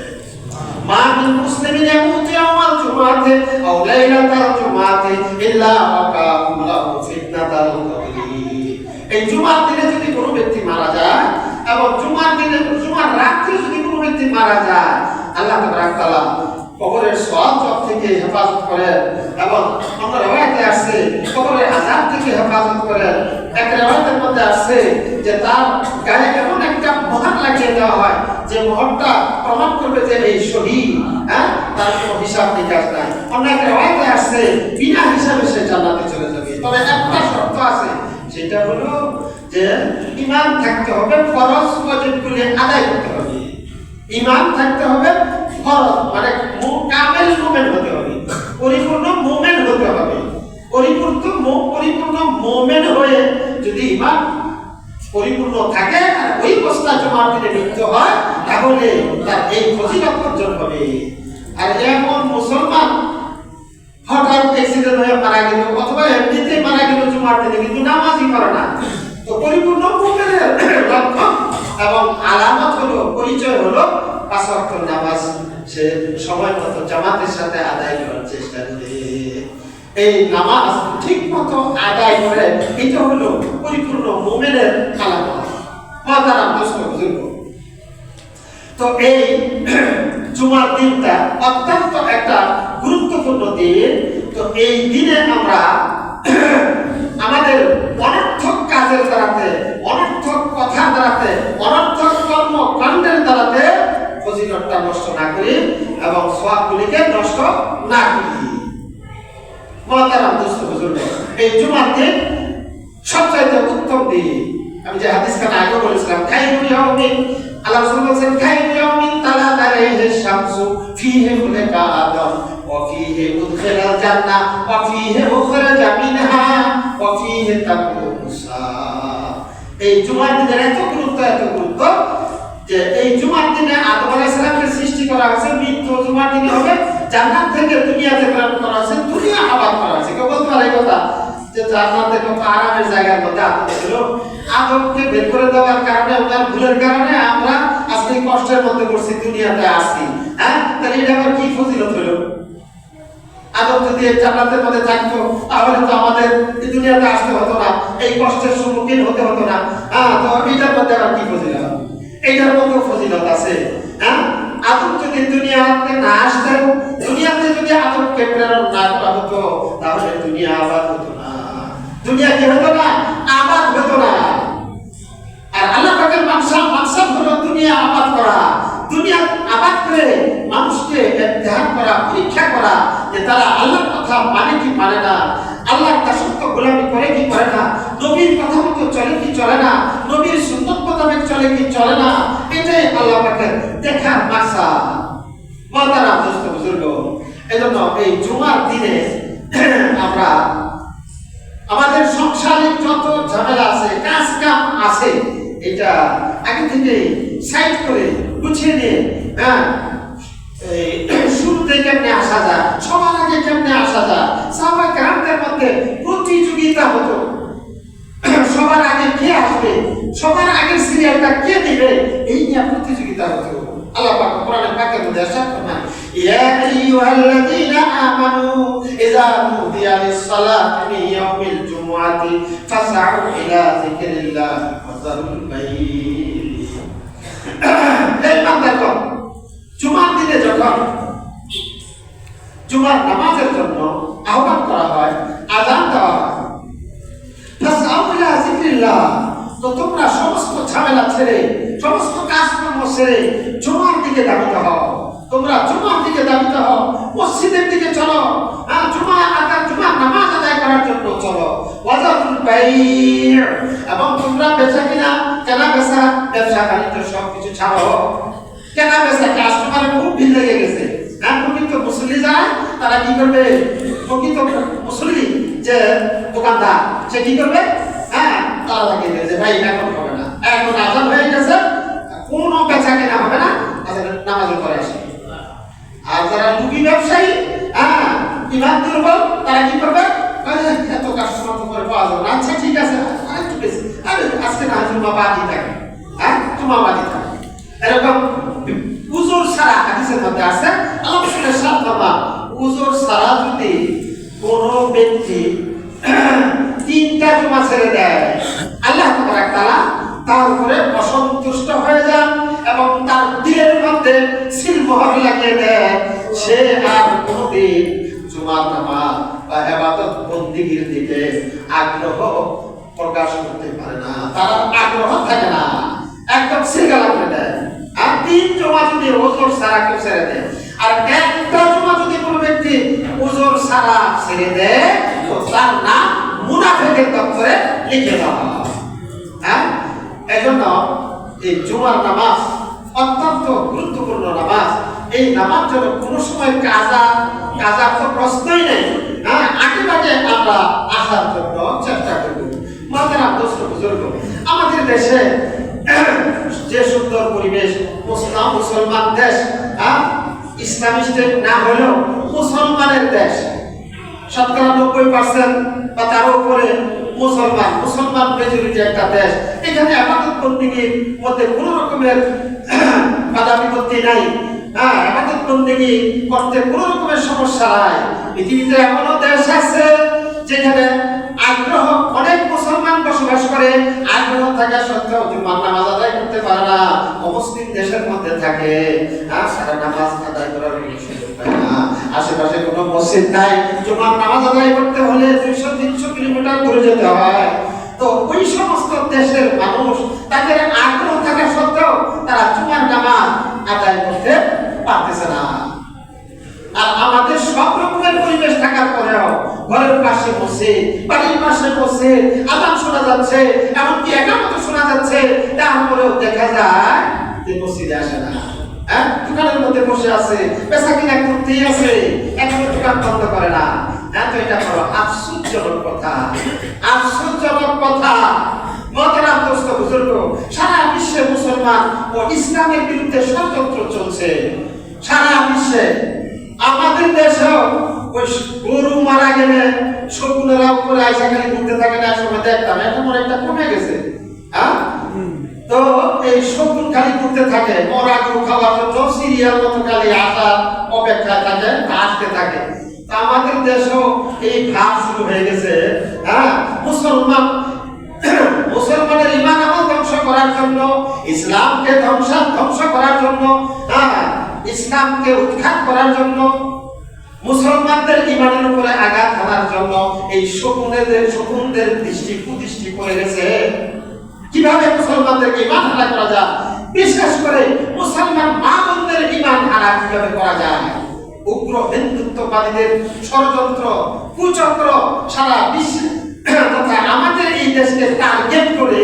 মা মিন মুসলিমিন ইয়ামুতু ইয়াওমাল জুমআতি আও লাইলাতাল জুমআতি ইল্লা ওয়াকাহু লাহু ফিতনাতাল কবরি। এই জুমার দিনে যদি কোনো ব্যক্তি মারা যায় এবং জুমার দিনে, জুমার রাত্রে যদি কোনো ব্যক্তি মারা যায়, আল্লাহ তাআলা কবরের সওয়াব থেকে হেফাজত করেন। এবং অন্য রওয়ায়াতে আসছে কবরের আযাব থেকে হেফাজত করেন। এক রওয়ায়াতের মধ্যে আসছে যে তার গায়ে এমন একটা মোহর লাগিয়ে দেওয়া হয়, যে মোহরটা প্রমাণ করবে যে এই শহীদ, তার কোনো হিসাব নিকাশ নাই। অন্য এক রওয়ায়াতে আসছে বিনা হিসাবে সে জান্নাতে চলে যাবে। তবে একটা শর্ত আছে, সেটা হলো যে ঈমান থাকতে হবে, ফরজ ওয়াজিবগুলি আদায় করতে হবে। ঈমান থাকতে হবে, ফরজ মানে কামেল মুমিন হতে হবে, পরিপূর্ণ মুমিন হতে হবে। পরিপূর্ণ মুমিন হয়ে যদি ঈমান পরিপূর্ণ থাকে আর ওই অবস্থা জুমার দিনে মৃত্যু হয়, তাহলে তার এই ফজিলত অর্জন হবে। আর এমন মুসলমান হঠাৎ অ্যাক্সিডেন্ট হয়ে মারা গেল অথবা এমনিতে মারা গেল জুমার দিনে, কিন্তু নামাজই করে না, তো পরিপূর্ণ মুমিনের লক্ষণ এবং আলামত হলো, পরিচয় হলো 5 ওয়াক্ত নামাজ সে সময় মতো জামাতের সাথে আদায় করার চেষ্টা করে। এই নামাজ ঠিক মতো আদায় করে, এটা হলো পরিপূর্ণ মুমিনের আলামত। মাতারাম দোস্ত বুজুর্গ, তো এই জুমার দিনটা অত্যন্ত একটা গুরুত্বপূর্ণ দিন। তো এই দিনে আমরা আমাদের অনর্থক কাজের দ্বারাতে, অনর্থক কথার দ্বারাতে, অনর্থক কর্মকাণ্ডের দ্বারাতে ফজিলতটা নষ্ট না করি এবং সওয়াবগুলিকে নষ্ট না করি। মাতারাম দোস্ত বুজুর্গ, এই জুমার দিন সবচাইতে উত্তম দিন। আমি যে হাদিস খানা আগে বলেছিলাম, খাইরু ইয়াউমিন, আল্লাহ রাসূল বলেছেন খাইরু ইয়াউমিন তালাত আলাইহি শামসু ফীহি খুলিকা আদম ওয়া ফীহি উদখিলাল জান্নাহ ওয়া ফীহি উখরাজা মিনহা ওয়া ফীহি তাকুমু সাআহ। এই জুমার দিনের এত গুরুত্ব যে এই জুমার দিনে আদম আলাইহিস সালামকে সৃষ্টি করা হয়েছে, মৃত্যু জুমার দিনে হবে, জান্নাত থেকে দুনিয়াতে প্রেরণ করা হয়েছে, দুনিয়া আবাদ করা হয়েছে। কেউ বলতে পারে কথা যে জান্নাতে কত আরামের জায়গার মধ্যে আদম ছিল, আদমকে বের করে দেওয়ার কারণে, ওনার ভুলের কারণে আমরা আজকে কষ্টের মধ্যে পড়ছি, দুনিয়াতে আসছি। হ্যাঁ, তাহলে এটা আবার কি ফজিলত হলো? আদম যদি জান্নাতের মধ্যে থাকতো তাহলে তো আমাদের এই দুনিয়াতে আসতে হতো না, এই কষ্টের সম্মুখীন হতে হতো না। হ্যাঁ, তো এটার মধ্যে আবার কি ফজিলত? এইটার মধ্যে ফজিলত আছে। হ্যাঁ, আদম যদি দুনিয়াতে না আসতেন, দুনিয়াতে যদি আদমকে প্রেরণ না করা হতো, তাহলে দুনিয়া আবাদ হতো না, দুনিয়া কি হতো না? আবাদ হতো না। আর আল্লাহ পাকের মাকসাদ হলো দুনিয়া আবাদ করা, দুনিয়া আবাদ করে মানুষকে ইমতিহান করা, পরীক্ষা করা যে তারা আল্লাহর কথা মানে কি মানে না, আল্লাহর দাসত্ব গোলামি করে কি করে না, নবীর কথা মতো চলে কি চলে না, নবীর সুন্নাত মোতাবেক চলে কি চলে না, এটাই আল্লাহ পাকের দেখার মাকসাদ। মাতারাম দোস্ত বুজুর্গ, এজন্য এই জুমার দিনে আমরা আমাদের সংসারিক যত ঝামেলা আছে, কাজ কাম আছে, এটা আগে থেকে সাইড করে গুছিয়ে নিয়ে, হ্যাঁ, শুরুতে কেমনে আসা যায়, সবার আগে কেমনে আসা যায়, সাহাবায়ে কেরামদের মধ্যে প্রতিযোগিতা হতো, সবার আগে কে আসবে, সবার আগে সিরিয়ালটা কে দিবে, এই নিয়ে প্রতিযোগিতা হতো। আল্লাহ পাক কোরআনে পাকের মধ্যে ارشاد ফরমান, ইয়া আইয়ুহাল্লাযীনা আমানু ইযা নুদিয়া লিস-সালাতি মিন ইয়াউমিল জুমআতি ফাসআউ ইলা যিকরিল্লাহ ওয়া যারুল বাইত। এই বান্দাগণ, জুমার দিনে যখন জুমার নামাজের জন্য আহ্বান করা হয়, আযান দেওয়া হয়, ফাসআউ ইলা যিকরিল্লাহ, তো তোমরা সমস্ত ঝামেলা ছেড়ে, সমস্ত কাজকর্ম ছেড়ে জুমার দিকে ধাবিত হও। তোমরা জুমার দিকে ধাবিত হও, মসজিদের দিকে চলো, জুমার নামাজ আদায় করার জন্য চলো। ওয়াজারুল বাই'আ, এবং তোমরা বেচা কিনা, কেনা বেচা, ব্যবসা বাণিজ্য সবকিছু ছাড়ো। কেনা বেচা, কাস্টমারের খুব ভিড় লেগে গেছে। প্রকৃত মুসল্লি যারা, তারা কি করবে? প্রকৃত মুসল্লি যে দোকানদার, সে কি করবে? হ্যাঁ, তারা লাগিয়ে দেবে যে ভাই এখন হবে না, এখন আযান হয়ে গেছে, কোনো বেচা কেনা হবে না, নামাজে পড়ে আসে। আর যারা লুকি ব্যবসায়ী, হ্যাঁ, ইমান দুর্বল, তারা কি করবে? এত কাস্টমার তো করে পাওয়া যাবে না, আচ্ছা ঠিক আছে, আরেকটু বেশি, আরে আজকে না জুমা বাদই থাকে, হ্যাঁ, জুমা বাদই থাকে। এরকম উজুর ছাড়া হাদিসের মধ্যে আছে, আল্লাহ রাসূলের সাথে উজুর ছাড়া যদি কোনো ব্যক্তি 3টা জুমা ছেড়ে দেয়, আল্লাহ তাআলা তার উপরে অসন্তুষ্ট হয়ে যান এবং তার দিলের মধ্যে সিলমোহর লাগিয়ে দেয়, সে আর কোনোদিন জুমার নামাজ বা ইবাদত বন্দেগীর দিকে আগ্রহ প্রকাশ করতে পারে না, তার আগ্রহ থাকে না, একদম সিলগালা করে দেয়। আর 3 জুমা যদি ওজোর ছাড়া কেউ ছেড়ে দেয়, আর একটা জুমা যদি কোনো ব্যক্তি ওজোর ছাড়া ছেড়ে দেয়, তো তার নাম মুনাফিকের দপ্তরে লিখে দেওয়া। হ্যাঁ, এজন্য এই জুমার নামাজ অত্যন্ত গুরুত্বপূর্ণ নামাজ। এই নামাজ যেন কোনো সময় কাজা তো প্রশ্নই নেই। হ্যাঁ, আগে আমরা আসার জন্য চেষ্টা করব। মাদারা দোস্ত বুজুর্গ, আমাদের দেশে যে সুন্দর পরিবেশ, মুসলমান দেশ, ইসলামিক স্টেট না হলেও মুসলমানের দেশ, ৯০% বা তার উপরে মুসলমান মেজরিটি একটা দেশ। এখানে ইবাদত বন্দেগীর মধ্যে কোনো রকমের বাধা বিপত্তি নাই। ইবাদত বন্দেগী করতে কোনো রকমের সমস্যা নাই। পৃথিবীতে এমনও দেশ আছে যেখানে আগ্রহ, অনেক মুসলমান বসবাস করে, আগ্রহ থাকা সত্ত্বেও জুমার নামাজ আদায় করতে পারে না। অমুসলিম দেশের মধ্যে থাকে, সারা নামাজ আদায় করার সুযোগ পায় না। আশেপাশে কোনো মসজিদ নাই, জুমার নামাজ আদায় করতে হলে ২০০-৩০০ কিলোমিটার দূরে যেতে হয়। তো ওই সমস্ত দেশের মানুষ তাদের আগ্রহ থাকা সত্ত্বেও তারা জুমার নামাজ আদায় করতে পারতেছে না। আর আমাদের সব রকমের পরিবেশ থাকার পরেও ঘরের পাশে মসজিদ, বাড়ির পাশে মসজিদ, আযান শোনা যাচ্ছে, এমনকি একামত শোনা যাচ্ছে, তারপরেও দেখা যায় যে মসজিদে আসে না। দোকানের মধ্যে বসে আছে, বেচাকিনা করতেই আছে, এখনো দোকান বন্ধ করে না। তো এটা বড় আশ্চর্যজনক কথা, আশ্চর্যজনক কথা। মহতারাম দোস্ত বুজুর্গ, সারা বিশ্বে মুসলমান ও ইসলামের বিরুদ্ধে ষড়যন্ত্র চলছে। সারা বিশ্বে, আমাদের দেশেও ওই গরু মারা গেলে শকুনেরা উপরে আইসা খালি ঘুরতে থাকে না, সময় দেখতাম, এখন অনেকটা কমে গেছে। তো এই শকুন খালি ঘুরতে থাকে, মরা গরু খাওয়ার জন্য সিরিয়াল মতো খালি আসার অপেক্ষায় থাকে, আসতে থাকে। আমাদের দেশেও এই ভাব শুরু হয়ে গেছে। মুসলমানের ঈমান আমল ধ্বংস করার জন্য, ইসলামকে ধ্বংস করার জন্য, ইসলামকে উৎখাত করার জন্য, মুসলমানদের ঈমানের উপরে আঘাত হানার জন্য এই শকুনদের দৃষ্টি কুদৃষ্টি করে গেছে। কিভাবে মুসলমানদেরকে ঈমান হারা করা যায়, বিশেষ করে মুসলমান মা বোনদের ঈমান হারা কিভাবে করা যায়, উগ্র হিন্দুত্ববাদীদের ষড়যন্ত্র কুচক্র সারা বিশ্ব তথা আমাদের এই দেশকে টার্গেট করে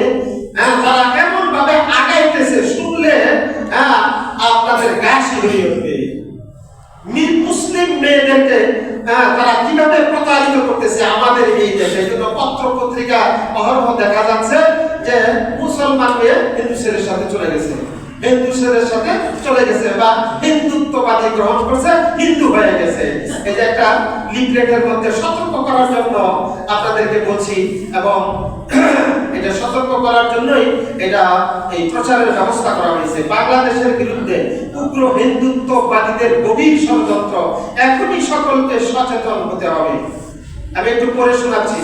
তারা এমন ভাবে আগাইতেছে, শুনলে আপনাদের গাছ হয়ে উঠবে। মুসলিম মেয়েদেরকে তারা কিভাবে প্রতারিত করতেছে আমাদের এই দেশে। এজন্য পত্র পত্রিকা অহরহ দেখা যাচ্ছে যে মুসলমান মেয়ে হিন্দু ছেলের সাথে চলে গেছে, বা হিন্দুত্ববাদী গ্রহণ করছে, হিন্দু হয়ে গেছে। এই যে একটা লিফলেটের মধ্যে সতর্ক করার জন্য আপনাদেরকে বলছি, এবং এটা সতর্ক করার জন্যই এটা এই প্রচারের ব্যবস্থা করা হয়েছে। বাংলাদেশের বিরুদ্ধে উগ্র হিন্দুত্ববাদীদের গভীর ষড়যন্ত্র, এখনই সকলকে সচেতন হতে হবে। আমি একটু পড়ে শোনাচ্ছি।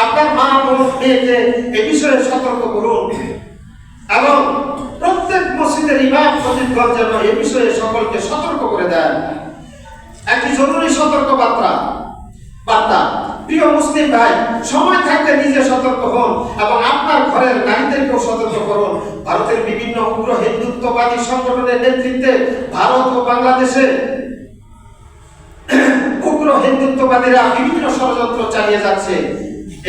আপনার মা বোন মেয়েকে এ বিষয়ে সতর্ক করুন, এবং প্রত্যেক মসজিদের ইমাম খতিবগণ যেন এ বিষয়ে সকলকে সতর্ক করে দেন। একটি জরুরি সতর্ক বার্তা। প্রিয় মুসলিম ভাই, সময় থাকতে নিজে সতর্ক হন এবং আপনার ঘরের নারীদেরকেও সতর্ক করুন। ভারতের বিভিন্ন উগ্র হিন্দুত্ববাদী সংগঠনের নেতৃত্বে ভারত ও বাংলাদেশে উগ্র হিন্দুত্ববাদীরা বিভিন্ন ষড়যন্ত্র চালিয়ে যাচ্ছে।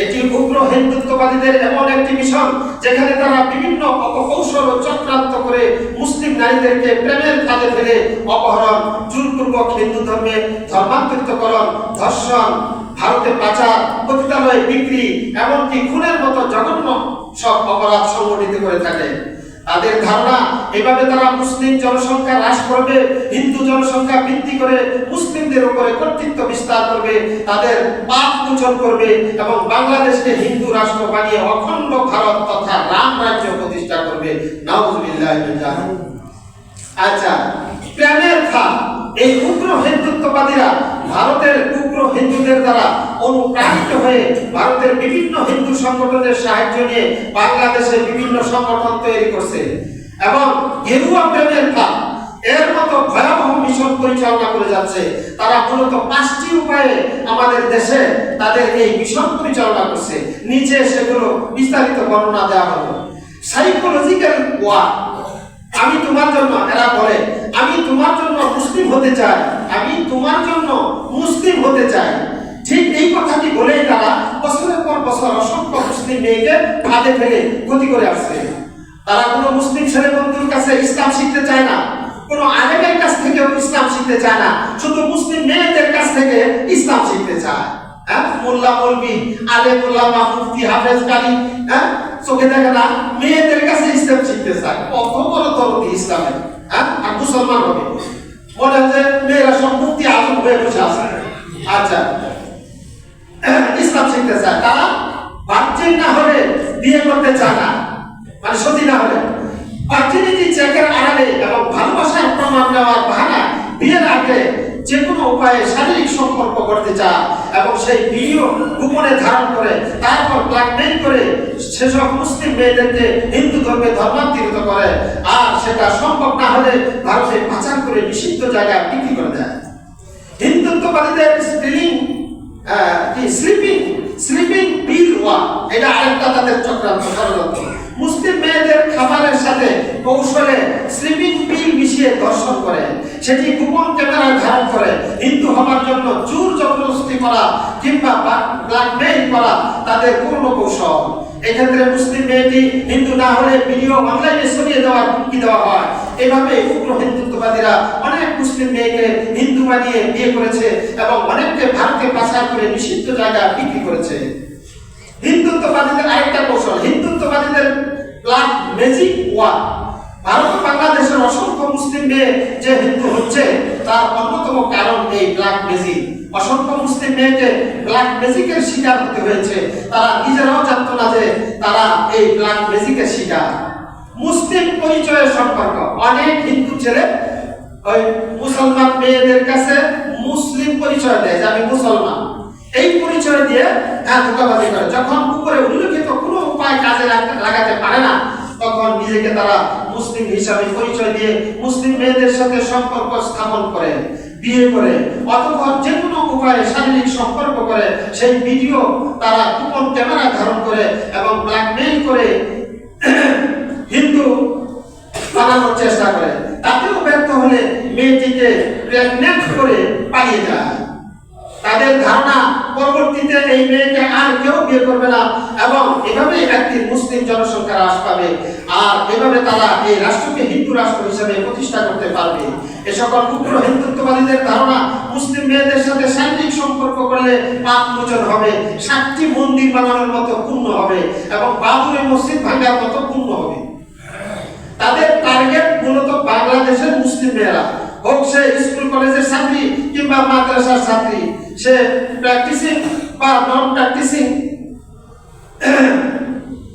এটি উগ্র হিন্দুত্ববাদীদের এমন একটি মিশন যেখানে তারা বিভিন্ন অপকৌশল ও চক্রান্ত করে মুসলিম নারীদেরকে প্রেমের ফাঁদে ফেলে অপহরণ, জোরপূর্বক হিন্দু ধর্মে ধর্মান্তরিতকরণ, ধর্ষণ, ভারতে পাচার, পতিতালয়ে বিক্রি, এমনকি খুনের মতো জঘন্য সব অপরাধ সংগঠিত করে থাকে। তাদের ধারণা, এভাবে তারা মুসলিম জনসংখ্যা হ্রাস করবে, হিন্দু জনসংখ্যা বৃদ্ধি করে মুসলিমদের উপরে কর্তৃত্ব বিস্তার করবে, তাদের পাপ মোচন করবে এবং বাংলাদেশকে হিন্দু রাষ্ট্র বানিয়ে অখণ্ড ভারত তথা রাম রাজ্য প্রতিষ্ঠা করবে। নাউজুবিল্লাহি মিন যালিক। আচ্ছা, প্রেমের ফাঁদ। এই উগ্র হিন্দুত্ববাদীরা ভারতের উগ্র হিন্দুদের দ্বারা অনুপ্রাণিত হয়ে ভারতের বিভিন্ন হিন্দু সংগঠনের সাহায্য নিয়ে বাংলাদেশে বিভিন্ন সংগঠন তৈরি করছে এবং গেরুয়া প্রেমের ফাঁদ এর মতো ভয়াবহ মিশন পরিচালনা করে যাচ্ছে। তারা মূলত 5টি উপায়ে আমাদের দেশে তাদের এই মিশন পরিচালনা করছে। নিচে সেগুলো বিস্তারিত বর্ণনা দেওয়া হলো। Psychological war. আমি তোমার জন্য, এরা বলে, আমি তোমার জন্য মুসলিম হতে চাই, আমি তোমার জন্য মুসলিম হতে চাই। ঠিক এই কথাটি বলেই তারা বছরের পর বছর অসংখ্য মুসলিম মেয়েকে ফাঁদে ফেলে ক্ষতি করে আসছে। তারা কোনো মুসলিম ছেলে বন্ধুর কাছে ইসলাম শিখতে চায় না, কোনো আলেমের কাছ থেকেও ইসলাম শিখতে চায় না, শুধু মুসলিম মেয়েদের কাছ থেকে ইসলাম শিখতে চায়। মোল্লা মৌলবি আলেম ওলামা মুফতি হাফেজ কারি চোখে দেখে না, মেয়েদের কাছে ইসলাম শিখতে চায়। কত বড় দরদি ইসলামের, আর মুসলমান হবে মনে হয় যে মেয়েরা সব মুফতি আজম হয়ে বসে আছে। আচ্ছা, ইসলাম শিখতে চায়। তারা ভার্জিন না হলে বিয়ে করতে চায় না, মানে সতী না হলে ভার্জিনিটি চেকের আড়ালে এবং ভালোবাসার প্রমাণ নেওয়ার বাহানা বিয়ের আগে যে কোনো উপায়ে শারীরিক সম্পর্ক করতে চায় এবং সেই ভিডিও গোপনে ধারণ করে তারপর ব্ল্যাকমেইল করে সেসব মুসলিম মেয়েদেরকে হিন্দু ধর্মে ধর্মান্তরিত করে, আর সেটা সম্ভব না হলে ভারতে পাচার করে নিষিদ্ধ জায়গায় বিক্রি করে দেয়। হিন্দুত্ববাদীদের স্লিপিং পিল ওয়ার, এটা আরেকটা তাদের চক্রান্ত ষড়যন্ত্র। মুসলিম মেয়েদের খাবারের সাথে কৌশলে স্লিপিং পিল মিশিয়ে দর্শন করে, সেটি গোপন ক্যামেরায় ধারণ করে হিন্দু হওয়ার জন্য জোর জবরদস্তি করা কিংবা ব্ল্যাকমেইল করা তাদের পূর্ণ কৌশল। এক্ষেত্রে মুসলিম মেয়েটি হিন্দু না হলে ভিডিও অনলাইনে ছড়িয়ে দেওয়ার হুমকি দেওয়া হয়। এভাবে উগ্র হিন্দুত্ববাদীরা অনেক মুসলিম মেয়েকে হিন্দু বানিয়ে বিয়ে করেছে এবং অনেককে ভারতে পাচার করে নিষিদ্ধ জায়গায় বিক্রি করেছে। হিন্দুত্ববাদীদের আরেকটা কৌশল, হিন্দুত্ববাদীদের ব্ল্যাক ম্যাজিক ওয়ার। ভারত বাংলাদেশের অসংখ্য মুসলিম মেয়ে যে হিন্দু হচ্ছে তার অন্যতম কারণ এই ব্ল্যাক ম্যাজিক। অসংখ্য মুসলিম মেয়েকে ব্ল্যাক ম্যাজিকের শিকার হতে হয়েছে, তারা নিজেরাও জানতো না যে তারা এই ব্ল্যাক ম্যাজিকের শিকার। মুসলিম পরিচয়ের সম্পর্ক, অনেক হিন্দু ছেলে ওই মুসলমান মেয়েদের কাছে মুসলিম পরিচয় দেয় যে আমি মুসলমান, এই পরিচয় দিয়ে ধোঁকাবাজি করে। যখন উপরে উল্লেখিত কোনো উপায় কাজে লাগাতে পারে না তখন নিজেকে তারা মুসলিম হিসাবে পরিচয় দিয়ে মুসলিম মেয়েদের সাথে সম্পর্ক স্থাপন করে, বিয়ে করে, অথবা যে কোনো উপায়ে শারীরিক সম্পর্ক করে সেই ভিডিও তারা গোপন ক্যামেরায় ধারণ করে এবং ব্ল্যাকমেইল করে হিন্দু বানানোর চেষ্টা করে। তাতেও ব্যর্থ হলে মেয়েটিকে প্রেগনেন্ট করে পালিয়ে যায়। তাদের ধারণা পরবর্তীতে এই মেয়েকে আর কেউ বিয়ে করবে না এবং এভাবে একটি মুসলিম জনসংখ্যা হ্রাস পাবে, আর এভাবে তারা এই রাষ্ট্রকে হিন্দু রাষ্ট্র হিসেবে প্রতিষ্ঠা করতে পারবে। এ সকল উগ্র হিন্দুত্ববাদীদের ধারণা মুসলিম মেয়েদের সাথে শারীরিক সম্পর্ক করলে পাপ মোচন হবে, 7টি মন্দির বানানোর মতো পুণ্য হবে এবং বাবরি মসজিদ ভাঙার মতো পুণ্য হবে। তাদের টার্গেট মূলত বাংলাদেশের মুসলিম মেয়েরা, হোক সে স্কুল কলেজের ছাত্রী কিংবা মাদ্রাসার ছাত্রী, সে প্র্যাকটিসিং বা নন প্র্যাকটিসিং,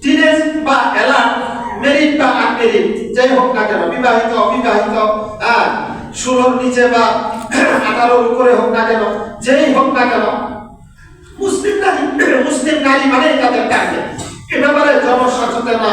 টিনেজ বা অ্যালার্ট, মেরিট বা আনমেরিট, যাই হোক না কেন, বিবাহিত অবিবাহিত, 16-র নিচে বা 18-র উপরে হোক না কেন, যেই হোক না কেন, মুসলিম নারী মানে তাদের টার্গেট। এ ব্যাপারে জনসচেতনতা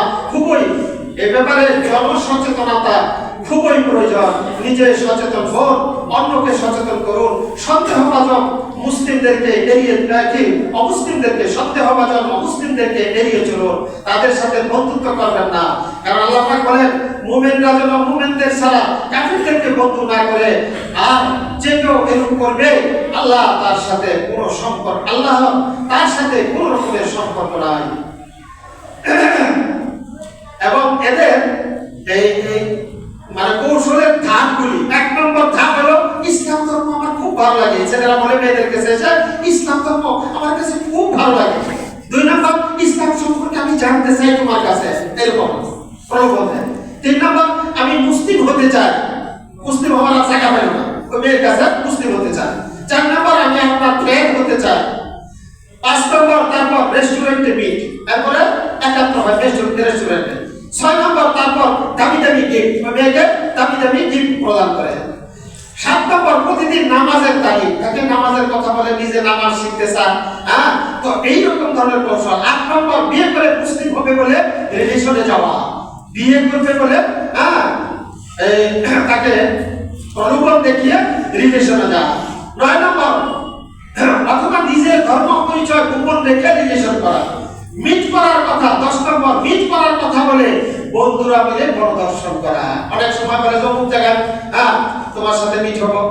খুবই প্রয়োজন। নিজে সচেতন হন, অন্যকে সচেতন করুন। সন্দেহভাজন মুসলিমদেরকে এড়িয়ে রাখি, অমুসলিমদেরকে সন্দেহভাজন অমুসলিমদেরকে এড়িয়ে চলুন, তাদের সাথে বন্ধুত্ব করবেন না। কারণ আল্লাহ পাক বলেন মুমিনরা যেন মুমিনদের ছাড়া কাফিরদেরকে বন্ধু না করে, আর যে কেউ এরকম করবে আল্লাহ তার সাথে কোনো সম্পর্ক, আল্লাহ তার সাথে কোনো রকমের সম্পর্ক নাই। এবং এদের এই মানে কৌশলের ধাপগুলি, 1 নম্বর ধাপ হলো ইসলাম ধর্ম আমার খুব ভালো লাগে। ছেলেরা বলে মেয়েদের কাছে এসে ইসলাম ধর্ম আমার কাছে খুব ভালো লাগে। 2 নম্বর ইসলাম সম্পর্কে আমি জানতে চাই তোমার কাছে, এরকম প্রলোভন দেয়। 3 নম্বর আমি মুসলিম হতে চাই, মুসলিম হওয়ার জায়গা পেল না, ওই মেয়ের কাছে মুসলিম হতে চাই। 4 নম্বর আমি আপনার ফ্রেন্ড হতে চাই। 5 নম্বর তারপর রেস্টুরেন্টে মিট, তারপরে একাত্র হয় রেস্টুরেন্টে। 6 নম্বর তারপর দামি দামি গিফট, মেয়েকে দামি দামি গিফট প্রদান করে। 7 নম্বর প্রতিদিন নামাজের তালিম, তাকে নামাজের কথা বলে নিজে নামাজ শিখতে চান, তো এইরকম ধরনের কৌশল। 8 নম্বর বিয়ে করে মুসলিম হবে বলে রিলেশনে যাওয়া, বিয়ে করবে বলে তাকে প্রলোভন দেখিয়ে রিলেশনে যাওয়া। 9 নম্বর অথবা নিজের ধর্ম পরিচয় গোপন রেখে রিলেশন করা। মিট করার কথা, 10 নম্বর মিট করার কথা বলে বন্ধুরা মিলে বড় দর্শন করা। অনেক সময় বলে অমুক জায়গায় তোমার সাথে মিট হবো,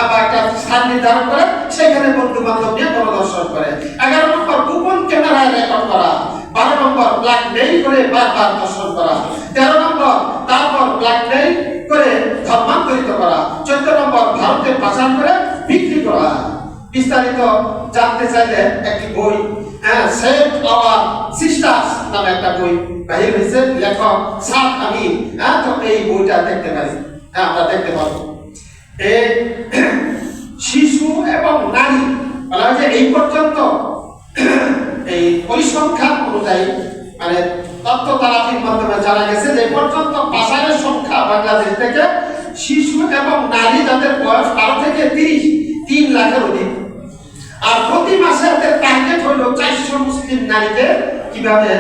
বা একটা স্থান নির্ধারণ করে সেখানে বন্ধু বান্ধব নিয়ে পরিদর্শন করে। 11 নম্বর গোপন ক্যামেরায় রেকর্ড করা। 12 নম্বর ব্ল্যাকমেইল করে বারবার দর্শন করা। 13 নম্বর তারপর ব্ল্যাকমেইল করে ধর্মান্তরিত করা। 14 নম্বর ভারতে পাচার করে বিক্রি করা। বিস্তারিত জানতে চাইলে একটি বই সেভ আওয়ার সিস্টার্স নামে একটা বই বাহির হয়েছে, লেখক সাদ আমিন। তো এই বইটা দেখতে পারি, আমরা দেখতে পাবো। এই শিশু এবং নারী বলা হয় যে এই পর্যন্ত এই পরিসংখ্যান অনুযায়ী মানে তথ্য তালাফির মাধ্যমে জানা গেছে যে পর্যন্ত পাচারের সংখ্যা বাংলাদেশ থেকে শিশু এবং নারী যাদের বয়স 12 থেকে 30 3 লাখের অধিক। আর প্রতি মাসে তাদের টার্গেট হলো 400 মুসলিম নারীকে কিভাবে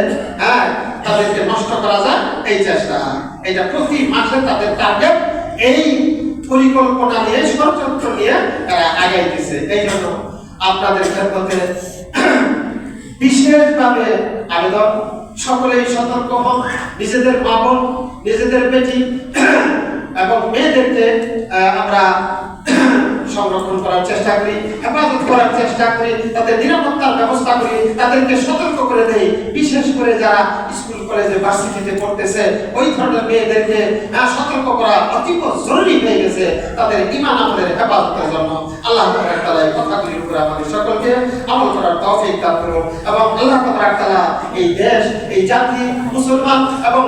তাদেরকে নষ্ট করা যায় এই চেষ্টা। এটা প্রতি মাসে তাদের টার্গেট। এই পরিকল্পনা নিয়ে ষড়যন্ত্র নিয়ে তারা আগাইতেছে। এই জন্য আপনাদের ক্ষেত্রে বিশেষভাবে আবেদন, সকলেই সতর্ক হন। নিজেদের মা বোন, নিজেদের বেটি এবং মেয়েদেরকে আমরা সংরক্ষণ করার চেষ্টা করি, হেফাজত করার চেষ্টা করি, তাদের নিরাপত্তার ব্যবস্থা করি, তাদেরকে সতর্ক করে দেই। বিশেষ করে যারা স্কুল কলেজে ভার্সিটিতে পড়তেছে ওই ধরনের মেয়েদেরকে সতর্ক করা অতীব জরুরি হয়ে গেছে তাদের ঈমান আমলের হেফাজতের জন্য। আল্লাহ তাআলা এই কথাগুলির উপর আমাদের সকলকে আমল করার তৌফিক দান করুন এবং আল্লাহ তাআলা এই দেশ, এই জাতি, মুসলমান এবং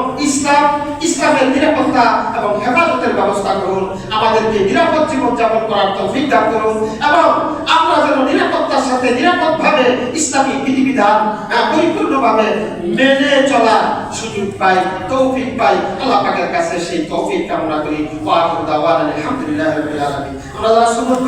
ইসলামের নিরাপত্তা এবং হেফাজতের ব্যবস্থা করুন। আমাদেরকে নিরাপদ জীবন যাপন করার তৌফিক দান করুন এবং আমরা যেন নিরাপত্তার সাথে নিরাপদভাবে ইসলামী বিধিবিধান পরিপূর্ণভাবে মেনে চলার সুযোগ পাই, তৌফিক পাই। আল্লাহ পাকের কাছে সেই তৌফিক কামনা করি। ওয়া আখিরু দাওয়ানা আলহামদুলিল্লাহি রাব্বিল আলামিন। আমরা যারা সুন্নাত